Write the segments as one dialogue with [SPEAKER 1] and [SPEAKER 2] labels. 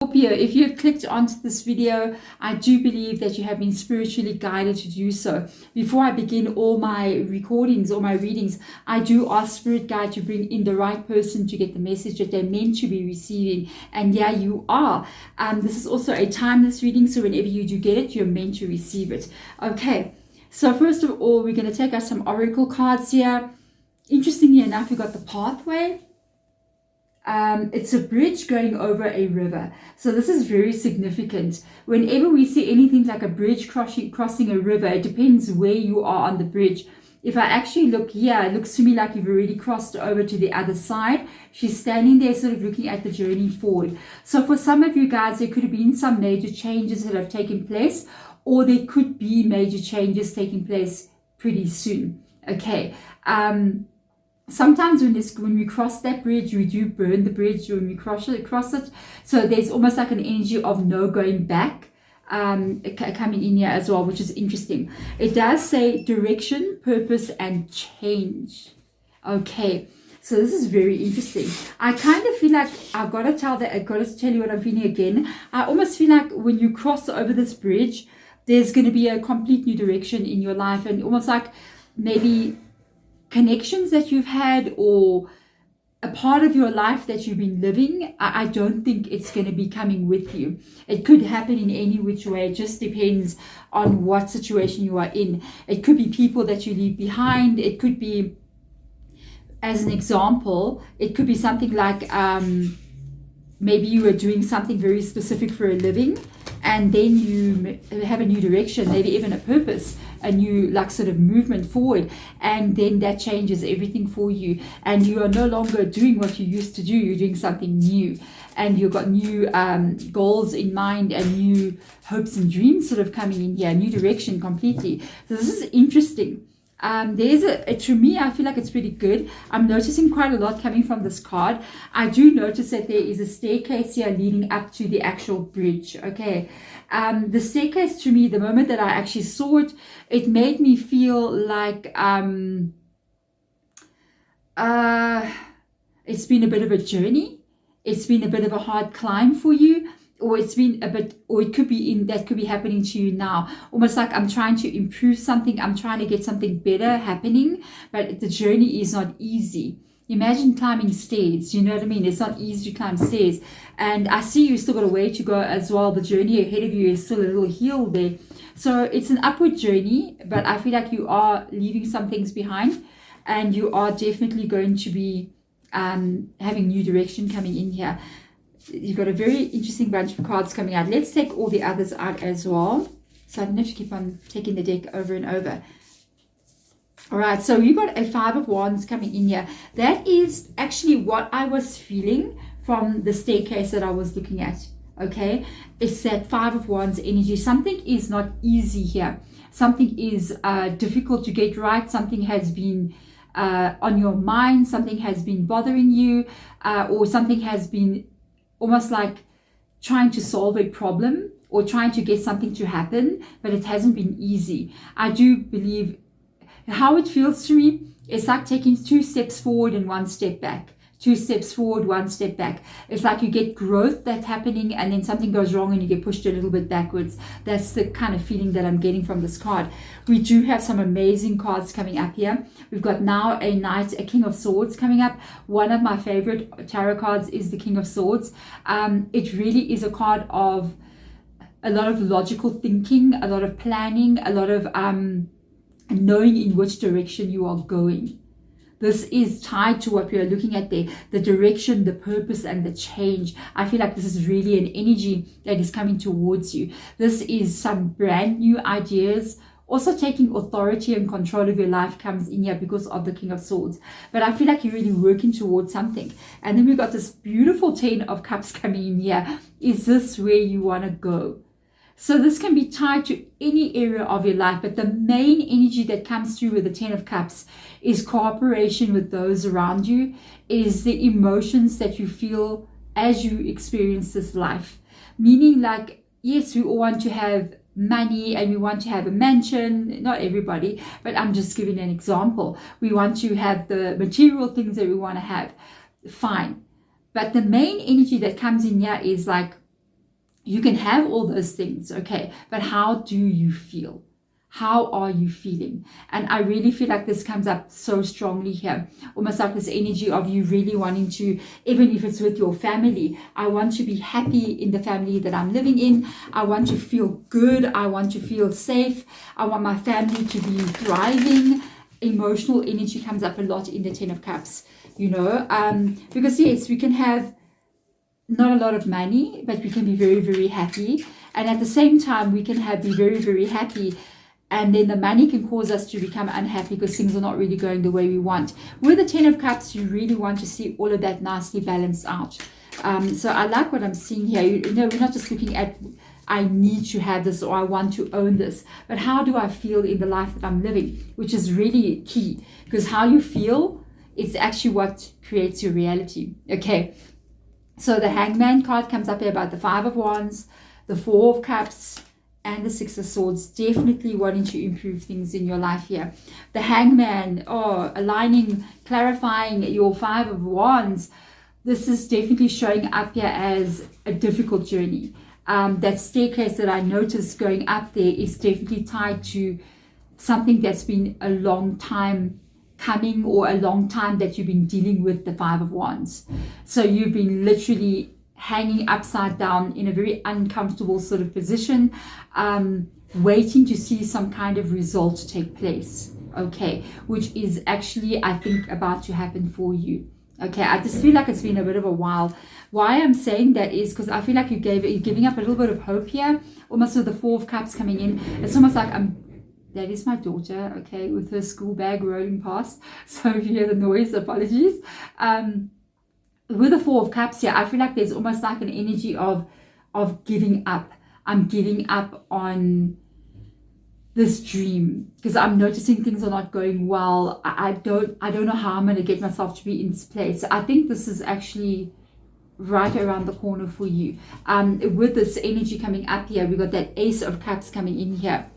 [SPEAKER 1] Scorpio, if you have clicked onto this video, I do believe that you have been spiritually guided to do so. Before I begin all my recordings or my readings, I do ask Spirit Guide to bring in the right person to get the message that they're meant to be receiving. And yeah, you are. This is also a timeless reading, so whenever you do get it, you're meant to receive it. Okay, so first of all, we're going to take out some oracle cards here. Interestingly enough, we got the pathway. It's a bridge going over a river. So this is very significant. Whenever we see anything like a bridge crossing a river, it depends where you are on the bridge. If I actually look here, it looks to me like you've already crossed over to the other side. She's standing there sort of looking at the journey forward. So for some of you guys, there could have been some major changes that have taken place, or there could be major changes taking place pretty soon. Okay. Sometimes when we cross that bridge, we do burn the bridge when we cross it. So there's almost like an energy of no going back coming in here as well, which is interesting. It does say direction, purpose, and change. Okay, so this is very interesting. I kind of feel like I've got to tell you what I'm feeling again. I almost feel like when you cross over this bridge, there's going to be a complete new direction in your life, and almost like maybe connections that you've had or a part of your life that you've been living, I don't think it's going to be coming with you. It could happen in any which way. It just depends on what situation you are in. It could be people that you leave behind. It could be, as an example, it could be something like maybe you were doing something very specific for a living, and then you have a new direction, maybe even a purpose, a new like sort of movement forward, and then that changes everything for you, and you are no longer doing what you used to do. You're doing something new, and you've got new goals in mind and new hopes and dreams sort of coming in here, new direction completely. So this is interesting. To me, I feel like it's pretty good. I'm noticing quite a lot coming from this card. I do notice that there is a staircase here leading up to the actual bridge. Okay. The staircase, to me, the moment that I actually saw it, it made me feel like it's been a bit of a journey. It's been a bit of a hard climb for you. Or it's been a bit, or it could be that could be happening to you now. Almost like I'm trying to improve something. I'm trying to get something better happening, but the journey is not easy. Imagine climbing stairs. You know what I mean? It's not easy to climb stairs. And I see you still got a way to go as well. The journey ahead of you is still a little hill there. So it's an upward journey, but I feel like you are leaving some things behind, and you are definitely going to be having new direction coming in here. You've got a very interesting bunch of cards coming out. Let's take all the others out as well, so I don't have to keep on taking the deck over and over. All right, so we've got a 5 of Wands coming in here. That is actually what I was feeling from the staircase that I was looking at. Okay, it's that 5 of Wands energy. Something is not easy here. Something is difficult to get right. Something has been on your mind. Something has been bothering you, or something has been almost like trying to solve a problem or trying to get something to happen, but it hasn't been easy. I do believe how it feels to me, it's like taking 2 steps forward and 1 step back. 2 steps forward, 1 step back. It's like you get growth that's happening, and then something goes wrong and you get pushed a little bit backwards. That's the kind of feeling that I'm getting from this card. We do have some amazing cards coming up here. We've got now a Knight, a King of Swords coming up. One of my favorite tarot cards is the King of Swords. It really is a card of a lot of logical thinking, a lot of planning, a lot of knowing in which direction you are going. This is tied to what we are looking at there, the direction, the purpose, and the change. I feel like this is really an energy that is coming towards you. This is some brand new ideas. Also taking authority and control of your life comes in here because of the King of Swords. But I feel like you're really working towards something. And then we've got this beautiful 10 of Cups coming in here. Is this where you want to go? So this can be tied to any area of your life, but the main energy that comes through with the 10 of Cups is cooperation with those around you, is the emotions that you feel as you experience this life. Meaning like, yes, we all want to have money and we want to have a mansion. Not everybody, but I'm just giving an example. We want to have the material things that we want to have. Fine. But the main energy that comes in here is like, You can have all those things, okay, but how do you feel? How are you feeling? And I really feel like this comes up so strongly here, almost like this energy of you really wanting to, even if it's with your family, I want to be happy in the family that I'm living in. I want to feel good. I want to feel safe. I want my family to be thriving. Emotional energy comes up a lot in the Ten of Cups, you know, because yes, we can have not a lot of money, but we can be very, very happy. And at the same time, we can be very, very happy. And then the money can cause us to become unhappy because things are not really going the way we want. With the Ten of Cups, you really want to see all of that nicely balanced out. So I like what I'm seeing here. You know, we're not just looking at, I need to have this or I want to own this, but how do I feel in the life that I'm living, which is really key, because how you feel is actually what creates your reality. Okay. So the Hangman card comes up here about the Five of Wands, the Four of Cups, and the Six of Swords. Definitely wanting to improve things in your life here. The Hangman, aligning, clarifying your Five of Wands. This is definitely showing up here as a difficult journey. That staircase that I noticed going up there is definitely tied to something that's been a long time coming, or a long time that you've been dealing with the Five of Wands. So you've been literally hanging upside down in a very uncomfortable sort of position, waiting to see some kind of result take place, okay, which is actually, I think, about to happen for you. Okay, I just feel like it's been a bit of a while. Why I'm saying that is because I feel like you're giving up a little bit of hope here, almost with the Four of Cups coming in. It's almost like that is my daughter, okay, with her school bag rolling past. So if you hear the noise, apologies. With the Four of Cups here, I feel like there's almost like an energy of giving up. I'm giving up on this dream because I'm noticing things are not going well. I don't know how I'm going to get myself to be in this place. I think this is actually right around the corner for you. With this energy coming up here, we got that Ace of Cups coming in here.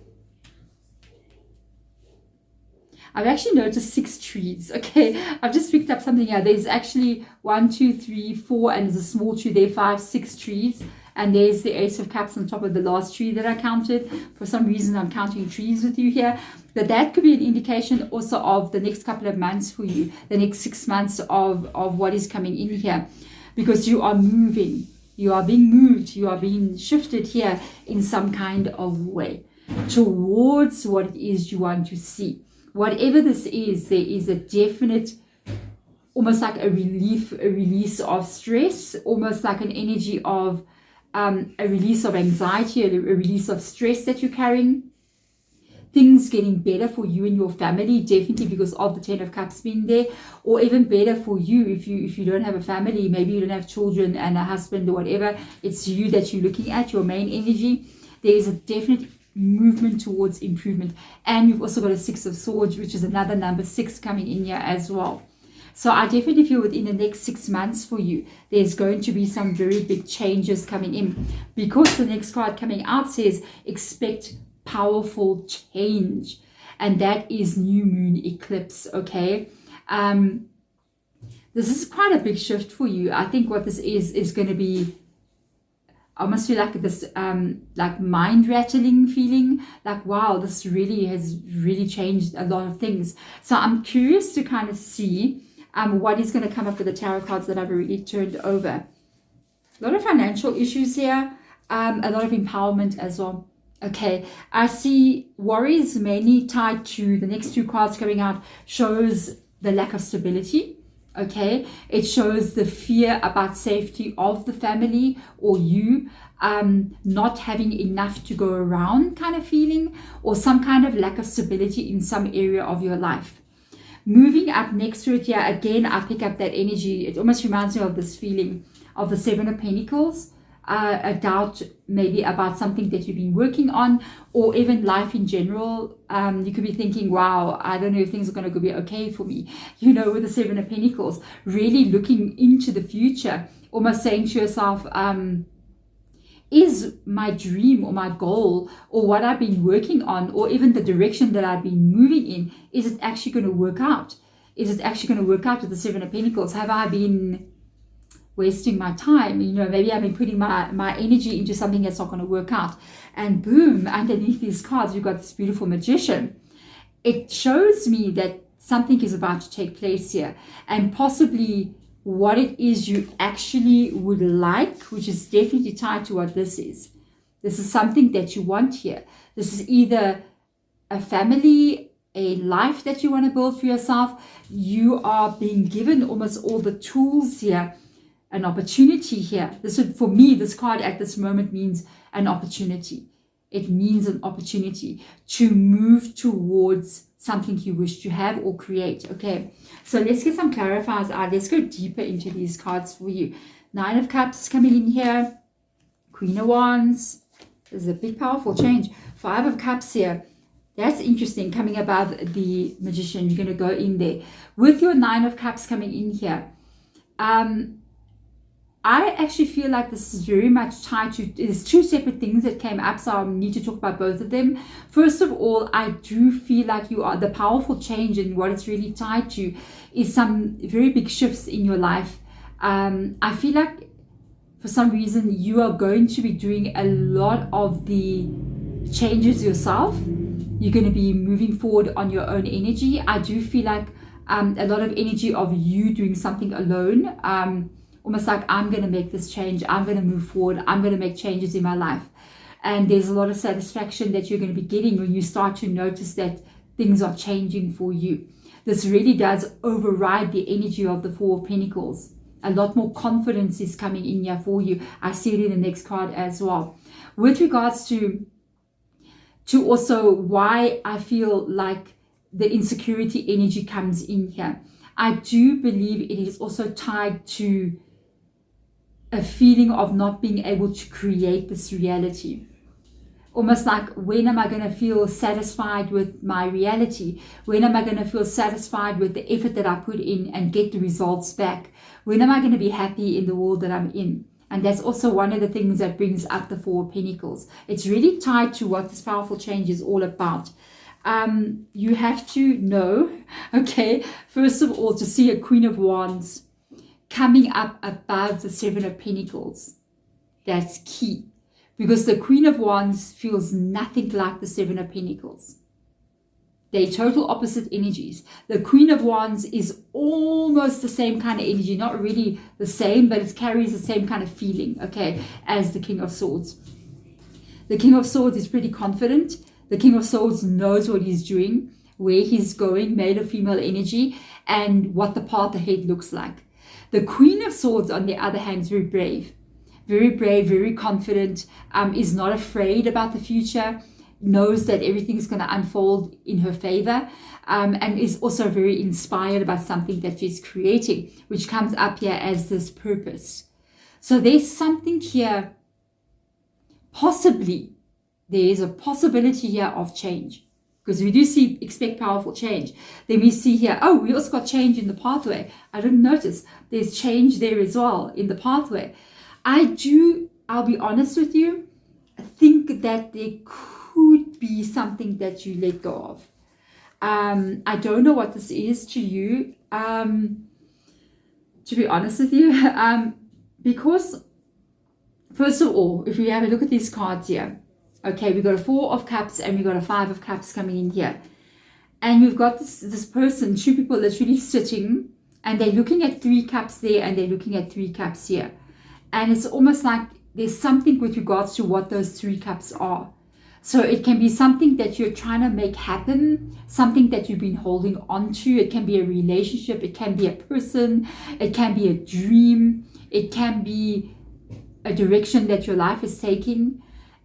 [SPEAKER 1] I've actually noticed 6 trees. Okay, I've just picked up something here. There's actually 1, 2, 3, 4, and there's a small tree there, 5, 6 trees. And there's the Ace of Cups on top of the last tree that I counted. For some reason, I'm counting trees with you here. But that could be an indication also of the next couple of months for you, the next 6 months of what is coming in here. Because you are moving, you are being moved, you are being shifted here in some kind of way towards what it is you want to see. Whatever this is, there is a definite, almost like a release of stress, almost like an energy of a release of anxiety, a release of stress that you're carrying. Things getting better for you and your family, definitely because of the Ten of Cups being there, or even better for you if you don't have a family, maybe you don't have children and a husband or whatever. It's you that you're looking at, your main energy. There is a definite movement towards improvement, and you've also got a Six of Swords, which is another number 6 coming in here as well. So I definitely feel within the next 6 months for you, there's going to be some very big changes coming in, because the next card coming out says expect powerful change, and that is new moon eclipse. Okay, this is quite a big shift for you. I think what this is going to be, I almost feel like this like mind rattling feeling, like wow, this really has changed a lot of things. So I'm curious to kind of see what is going to come up with the tarot cards that I've already turned over. A lot of financial issues here, a lot of empowerment as well. Okay, I see worries mainly tied to the next 2 cards coming out, shows the lack of stability. Okay, it shows the fear about safety of the family or you, not having enough to go around kind of feeling, or some kind of lack of stability in some area of your life. Moving up next to it here, again, I pick up that energy. It almost reminds me of this feeling of the Seven of Pentacles. A doubt maybe about something that you've been working on, or even life in general. You could be thinking, wow, I don't know if things are going to be okay for me, you know, with the Seven of Pentacles, really looking into the future, almost saying to yourself, is my dream or my goal or what I've been working on, or even the direction that I've been moving in, is it actually going to work out? Is it actually going to work out with the Seven of Pentacles? Have I been wasting my time. Maybe I've been putting my energy into something that's not going to work out. And boom, underneath these cards, you've got this beautiful Magician. It shows me that something is about to take place here, and possibly what it is you actually would like, which is definitely tied to what this is. This is something that you want here. This is either a family, a life that you want to build for yourself. You are being given almost all the tools here, an opportunity here. For me, this card at this moment means an opportunity. It means an opportunity to move towards something you wish to have or create. Okay, so let's get some clarifiers out. Let's go deeper into these cards for you. 9 of Cups coming in here. Queen of Wands. This is a big, powerful change. 5 of Cups here. That's interesting, coming above the Magician. You're going to go in there. With your 9 of Cups coming in here, I actually feel like this is very much tied to, there's 2 separate things that came up, so I need to talk about both of them. First of all, I do feel like the powerful change, and what it's really tied to is some very big shifts in your life. I feel like for some reason you are going to be doing a lot of the changes yourself. You're going to be moving forward on your own energy. I do feel like a lot of energy of you doing something alone. Almost like, I'm going to make this change, I'm going to move forward, I'm going to make changes in my life. And there's a lot of satisfaction that you're going to be getting when you start to notice that things are changing for you. This really does override the energy of the 4 of Pentacles. A lot more confidence is coming in here for you. I see it in the next card as well. With regards to also why I feel like the insecurity energy comes in here, I do believe it is also tied to a feeling of not being able to create this reality. Almost like, when am I going to feel satisfied with my reality? When am I going to feel satisfied with the effort that I put in and get the results back? When am I going to be happy in the world that I'm in? And that's also one of the things that brings up the 4 of Pentacles. It's really tied to what this powerful change is all about. You have to know, okay, first of all, to see a Queen of Wands coming up above the 7 of Pentacles. That's key, because the Queen of Wands feels nothing like the 7 of Pentacles. They're total opposite energies. The Queen of Wands is almost the same kind of energy, not really the same, but it carries the same kind of feeling, okay, as the King of Swords. The King of Swords is pretty confident. The King of Swords knows what he's doing, where he's going, male or female energy, and what the path ahead looks like. The Queen of Swords, on the other hand, is very brave, very confident, is not afraid about the future, knows that everything is going to unfold in her favor, and is also very inspired about something that she's creating, which comes up here as this purpose. So there's something here, possibly, there is a possibility here of change, because we do expect powerful change. Then we see here, oh, we also got change in the pathway. I didn't notice there's change there as well in the pathway. I'll be honest with you, I think that there could be something that you let go of. I don't know what this is to you, to be honest with you, because first of all, if we have a look at these cards here, okay, we've got a 4 of Cups and we've got a 5 of Cups coming in here. And we've got this person, 2 people literally sitting, and they're looking at 3 cups there and they're looking at 3 cups here. And it's almost like there's something with regards to what those 3 cups are. So it can be something that you're trying to make happen, something that you've been holding on to. It can be a relationship, it can be a person, it can be a dream, it can be a direction that your life is taking.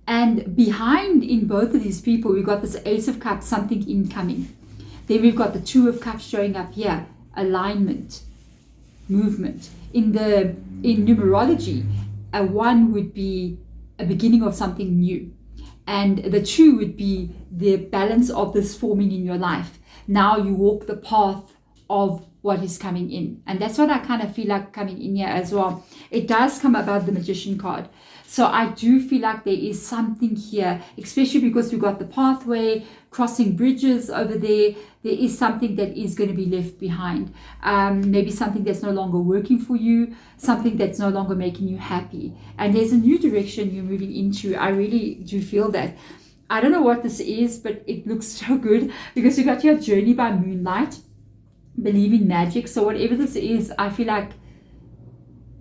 [SPEAKER 1] And behind in both of these people, we've got this Ace of Cups, something incoming. Then we've got the 2 of Cups showing up here, alignment, movement. In numerology, a 1 would be a beginning of something new. And the 2 would be the balance of this forming in your life. Now you walk the path of what is coming in. And that's what I kind of feel like coming in here as well. It does come above the Magician card. So I do feel like there is something here, especially because we've got the pathway, crossing bridges over there. There is something that is going to be left behind. Maybe something that's no longer working for you, something that's no longer making you happy. And there's a new direction you're moving into. I really do feel that. I don't know what this is, but it looks so good because you got your journey by moonlight, believe in magic. So whatever this is, I feel like,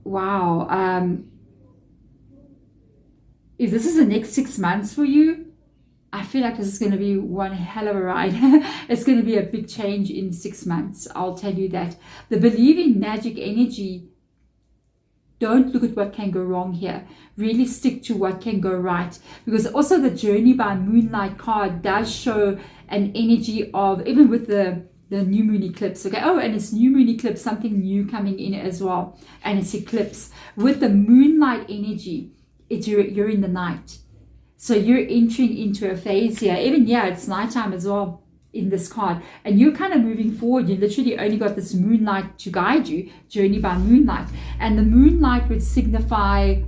[SPEAKER 1] wow, if this is the next 6 months for you, I feel like this is going to be one hell of a ride. It's going to be a big change in 6 months. I'll tell you that. The believe in magic energy, don't look at what can go wrong here. Really stick to what can go right. Because also the journey by moonlight card does show an energy of, even with the new moon eclipse. Okay. Oh, and it's new moon eclipse, something new coming in as well. And it's eclipse. With the moonlight energy, you're in the night. So you're entering into a phase here. Even, yeah, it's nighttime as well in this card. And you're kind of moving forward. You literally only got this moonlight to guide you, journey by moonlight. And the moonlight would signify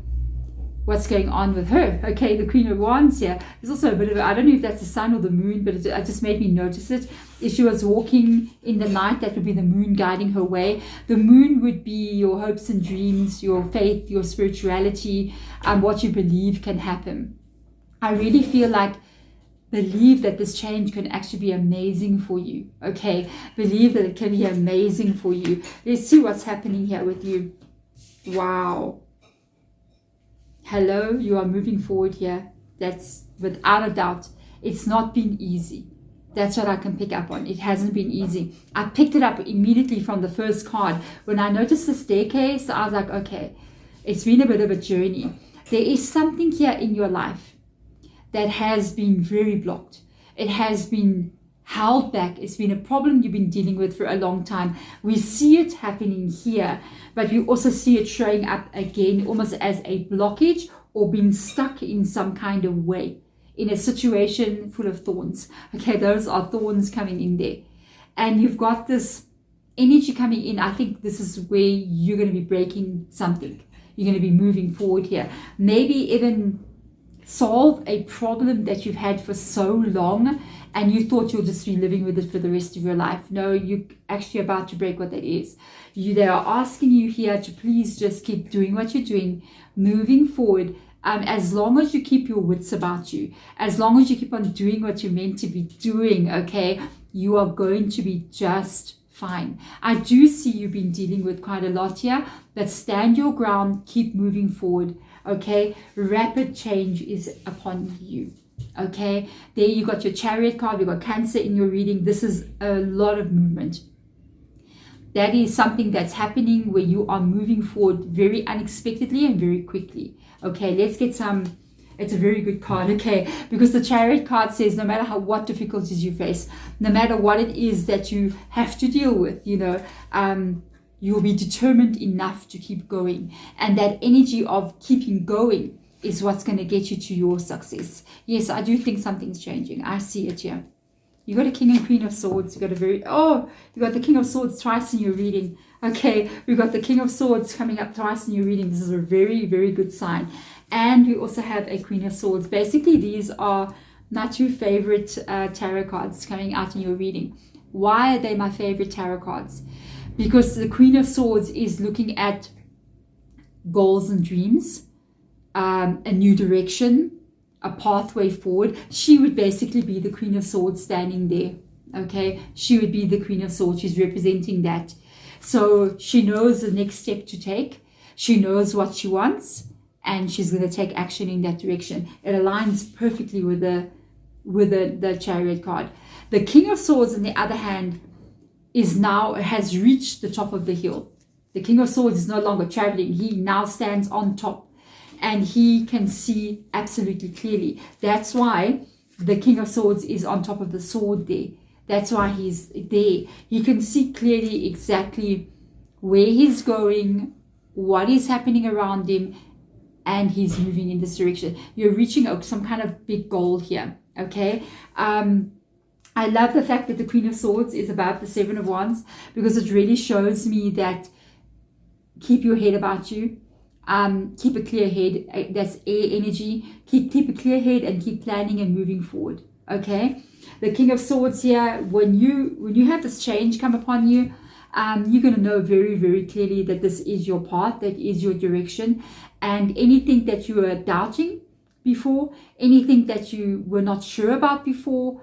[SPEAKER 1] what's going on with her. Okay, the Queen of Wands here. There's also a bit of, I don't know if that's the sun or the moon, but it just made me notice it. If she was walking in the night, that would be the moon guiding her way. The moon would be your hopes and dreams, your faith, your spirituality, what you believe can happen. I really feel like, believe that this change can actually be amazing for you. Okay, believe that it can be amazing for you. Let's see what's happening here with you. Wow. Hello, you are moving forward here. That's without a doubt. It's not been easy. That's what I can pick up on. It hasn't been easy. I picked it up immediately from the first card. When I noticed the staircase, I was like, okay, it's been a bit of a journey. There is something here in your life that has been very blocked. It has been held back. It's been a problem you've been dealing with for a long time. We see it happening here, but we also see it showing up again almost as a blockage or being stuck in some kind of way in a situation full of thorns. Okay, those are thorns coming in there. And you've got this energy coming in. I think this is where you're going to be breaking something. You're going to be moving forward here. Maybe even solve a problem that you've had for so long and you thought you'll just be living with it for the rest of your life. No, you're actually about to break what that is. They are asking you here to please just keep doing what you're doing, moving forward. As long as you keep your wits about you, as long as you keep on doing what you're meant to be doing, okay, you are going to be just fine. I do see you've been dealing with quite a lot here, but stand your ground, keep moving forward. Okay, rapid change is upon you. Okay, there you got your Chariot card, you got Cancer in your reading. This is a lot of movement. That is something that's happening where you are moving forward very unexpectedly and very quickly. Okay, let's get some. It's a very good card, okay, because the Chariot card says no matter what difficulties you face, no matter what it is that you have to deal with, you'll be determined enough to keep going. And that energy of keeping going is what's going to get you to your success. Yes, I do think something's changing. I see it here. You got a King and Queen of Swords. You got you got the King of Swords twice in your reading. Okay, we got the King of Swords coming up twice in your reading. This is a very, very good sign. And we also have a Queen of Swords. Basically, these are my two favorite tarot cards coming out in your reading. Why are they my favorite tarot cards? Because the Queen of Swords is looking at goals and dreams, a new direction, a pathway forward. She would basically be the Queen of Swords standing there. Okay, she would be the Queen of Swords. She's representing that. So she knows the next step to take. She knows what she wants, and she's going to take action in that direction. It aligns perfectly with the Chariot card. The King of Swords, on the other hand, has reached the top of the hill. The King of Swords is no longer traveling. He now stands on top and he can see absolutely clearly. That's why the King of Swords is on top of the sword there. That's why he's there. He can see clearly exactly where he's going, what is happening around him, and he's moving in this direction. You're reaching some kind of big goal here. Okay. I love the fact that the Queen of Swords is above the Seven of Wands, because it really shows me that keep your head about you. Keep a clear head. That's air energy. Keep a clear head and keep planning and moving forward. Okay. The King of Swords here, when you have this change come upon you, you're going to know very, very clearly that this is your path, that is your direction. And anything that you were doubting before, anything that you were not sure about before,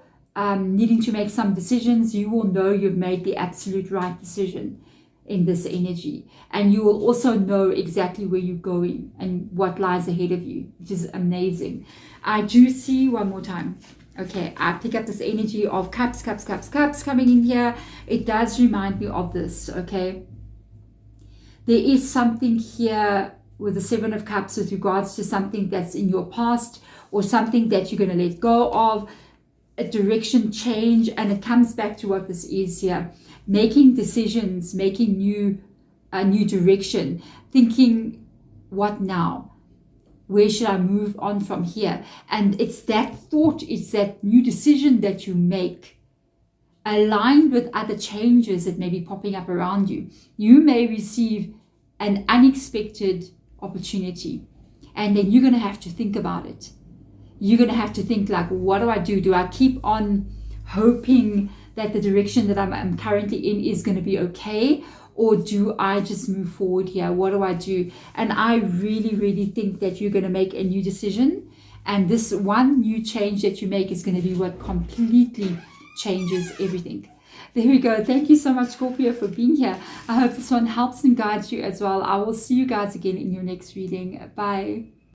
[SPEAKER 1] needing to make some decisions, you will know you've made the absolute right decision in this energy. And you will also know exactly where you're going and what lies ahead of you, which is amazing. I do see one more time. Okay, I pick up this energy of cups coming in here. It does remind me of this, okay? There is something here with the Seven of Cups with regards to something that's in your past or something that you're going to let go of, a direction change, and it comes back to what this is here. Making decisions, making a new direction, thinking, what now? Where should I move on from here? And it's that thought, it's that new decision that you make, aligned with other changes that may be popping up around you. You may receive an unexpected opportunity, and then you're going to have to think about it. You're going to have to think like, what do I do? Do I keep on hoping that the direction that I'm currently in is going to be okay? Or do I just move forward here? What do I do? And I really, really think that you're going to make a new decision. And this one new change that you make is going to be what completely changes everything. There we go. Thank you so much, Scorpio, for being here. I hope this one helps and guides you as well. I will see you guys again in your next reading. Bye.